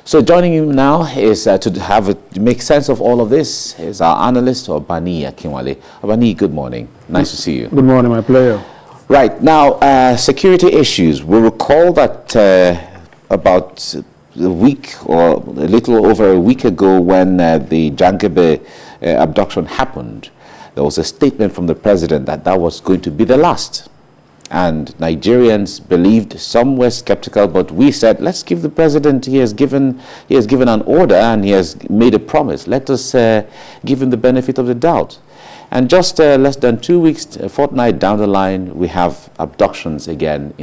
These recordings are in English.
So joining him now is to make sense of all of this is our analyst, Obani Akinwale. Obani, good morning. Nice to see you. Good morning, my player. Right. Now, security issues. We recall that about a week or a little over a week ago when the Jangebe abduction happened, there was a statement from the president that was going to be the last. And Nigerians believed, some were skeptical, but we said, let's give the president, he has given an order and he has made a promise. Let us give him the benefit of the doubt. And just less than 2 weeks, a fortnight down the line, we have abductions again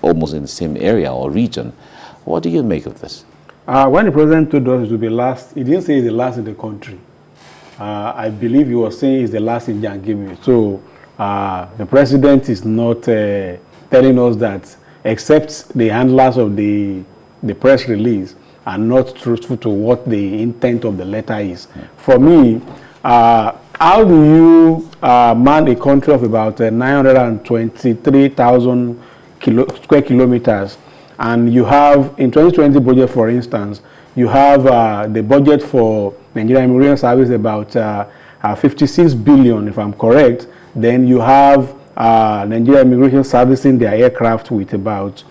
almost in the same area or region. What do you make of this? When the president told us it would be last, he didn't say it's the last in the country. I believe he was saying it's the last in Jangebe. So the president is not telling us that, except the handlers of the press release are not truthful to what the intent of the letter is. For me, how do you man a country of about 923,000 square kilometers, and you have, in 2020 budget, for instance, you have the budget for Nigerian Immigration Service about 56 billion, if I'm correct. Then you have Nigeria Immigration servicing their aircraft with about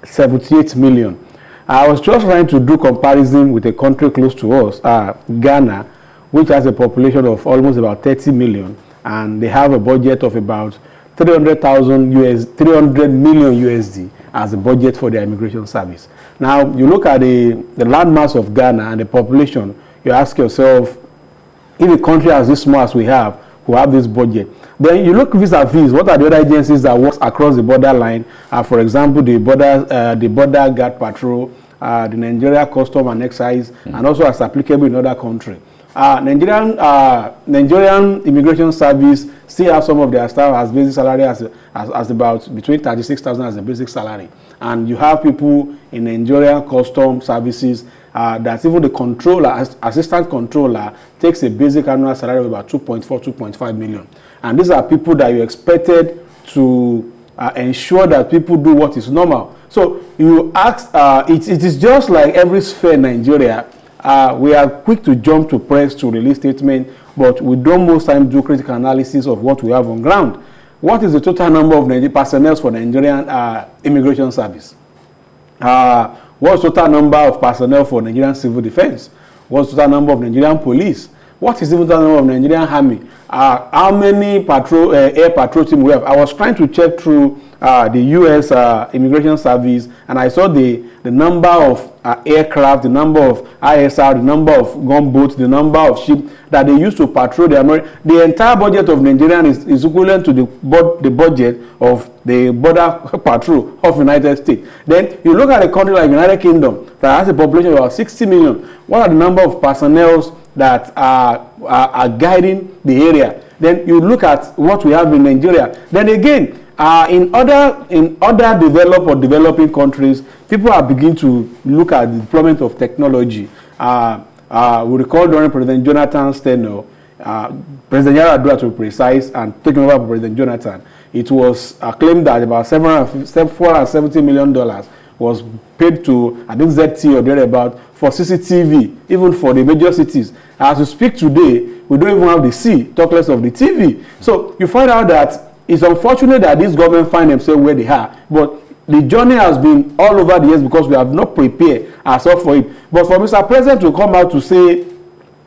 78 million. I was just trying to do comparison with a country close to us, Ghana, which has a population of almost about 30 million, and they have a budget of about 300 million USD as a budget for their immigration service. Now, you look at the landmass of Ghana and the population, you ask yourself, if a country as this small as we have, who have this budget, then you look vis-a-vis, what are the other agencies that work across the border line? For example, the border guard patrol, the Nigeria Custom and Excise, and also as applicable in other countries. Nigerian Immigration Service still have some of their staff as basic salary as about between 36,000 as a basic salary, and you have people in Nigerian Custom Services that even the controller, assistant controller, takes a basic annual salary of about 2.5 million. And these are people that you expected to ensure that people do what is normal. So you ask, it is just like every sphere in Nigeria. We are quick to jump to press to release statement, but we don't most times do critical analysis of what we have on ground. What is the total number of personnel for Nigerian Immigration Service? What's the total number of personnel for Nigerian Civil Defense? What's the total number of Nigerian Police? What is the total number of Nigerian Army? How many air patrol team we have? I was trying to check through the U.S. Immigration Service, and I saw the number of aircraft, the number of ISR, the number of gunboats, the number of ships that they use to patrol the The entire budget of Nigeria is equivalent to the budget of the border patrol of the United States. Then you look at a country like United Kingdom that has a population of about 60 million. What are the number of personnel that are guiding the area? Then you look at what we have in Nigeria. Then again, in other developed or developing countries, people are beginning to look at the deployment of technology. We recall during President Jonathan's tenure, President Yar'Adua to be precise, and taking over President Jonathan, it was claimed that about $470 million was paid to, I think, ZT or thereabout for CCTV, even for the major cities. As we speak today, we don't even have the C, talk less of the TV. So you find out that it's unfortunate that this government find themselves where they are, but the journey has been all over the years because we have not prepared ourselves for it. But for Mr. President to come out to say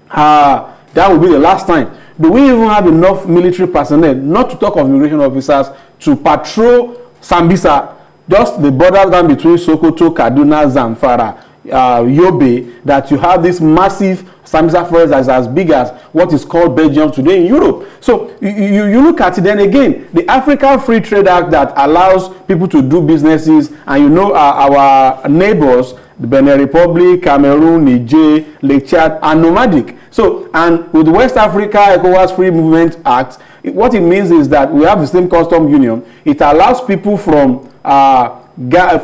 that will be the last time, do we even have enough military personnel, not to talk of immigration officers, to patrol Sambisa, just the border line between Sokoto, Kaduna, Zamfara, Yobe, that you have this massive Sambisa forest that's as big as what is called Belgium today in Europe. So you look at it, then again, the African Free Trade Act that allows people to do businesses, and you know our neighbors, the Benin Republic, Cameroon, Niger, Lake Chad, are nomadic. So, and with the West Africa ECOWAS Free Movement Act, what it means is that we have the same custom union. It allows people from Niger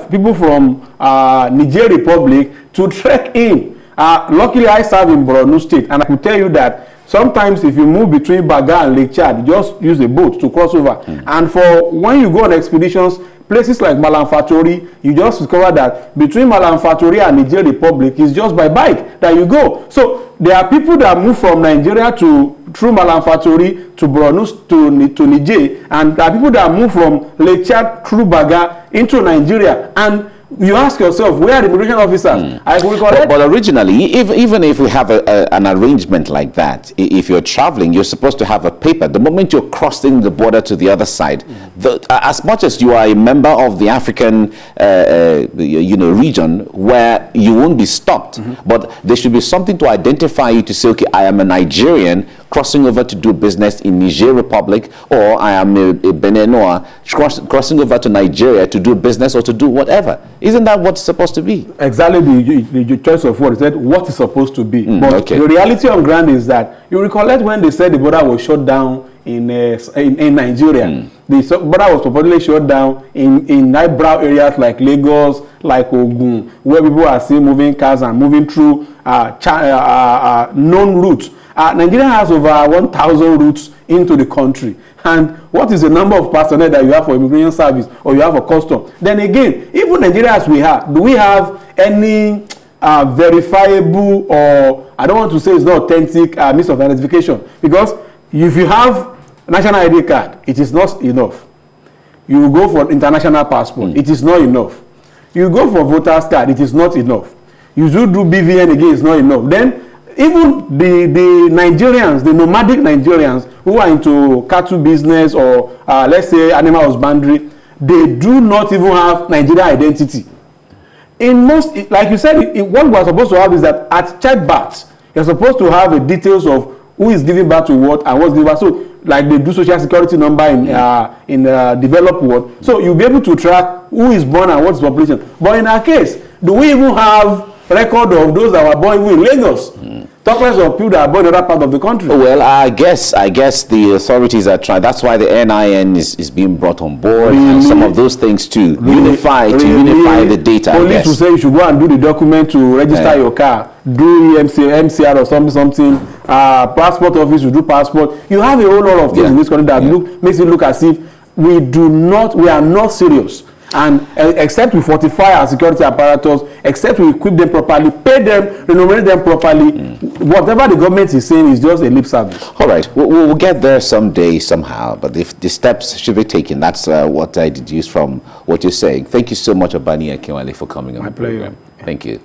Republic to trek in. Luckily, I serve in Borno State, and I can tell you that sometimes if you move between Baga and Lake Chad, you just use a boat to cross over. And for when you go on expeditions, places like Malam Fatori, you just discover that between Malam Fatori and Niger Republic is just by bike that you go. So there are people that move from Nigeria through Malam Fatori to Borno to Niger, and there are people that move from Lake Chad through Baga into Nigeria. And you ask yourself, where are the immigration officers? But originally, even if we have an arrangement like that, if you're traveling, you're supposed to have a paper. The moment you're crossing the border to the other side, as much as you are a member of the African region where you won't be stopped, but there should be something to identify you to say, okay, I am a Nigerian crossing over to do business in Niger Republic, or I am a Beninois crossing over to Nigeria to do business or to do whatever. Isn't that what's supposed to be? Exactly the choice of word said what is supposed to be. But the reality on ground is that you recollect when they said the border was shut down in Nigeria. The border was purportedly shut down in highbrow areas like Lagos, like Ogun, where people are seen moving cars and moving through known routes. Nigeria has over 1,000 routes into the country. And what is the number of personnel that you have for immigration service or you have for custom? Then again, even Nigeria as we are, do we have any verifiable, or I don't want to say it's not authentic, means of identification? Because if you have national ID card, it is not enough. You go for international passport, it is not enough. You go for voter's card, it is not enough. You do BVN again, it's not enough. Then even the Nigerians, the nomadic Nigerians who are into cattle business or let's say animal husbandry, they do not even have Nigeria identity. In most, like you said, what we are supposed to have is that at child birth, you're supposed to have the details of who is giving birth to what and what's giving birth. So, like they do social security number in developed world. So you'll be able to track who is born and what's population. But in our case, do we even have record of those that were born even in Lagos? Talk less of people that are born in other part of the country. Well, I guess the authorities are trying. That's why the NIN is being brought on board, and some of those things to unify the data. Police will say you should go and do the document to register your car, do MCR or something. Passport office will do passport. You have a whole lot of things in this country that makes it look as if we are not serious. And except we fortify our security apparatus, except we equip them properly, pay them, remunerate them properly, whatever the government is saying is just a lip service. All right, we'll get there someday, somehow, but if the steps should be taken, that's what I deduce from what you're saying. Thank you so much, Obani Akinwale, for coming on the program. Thank you.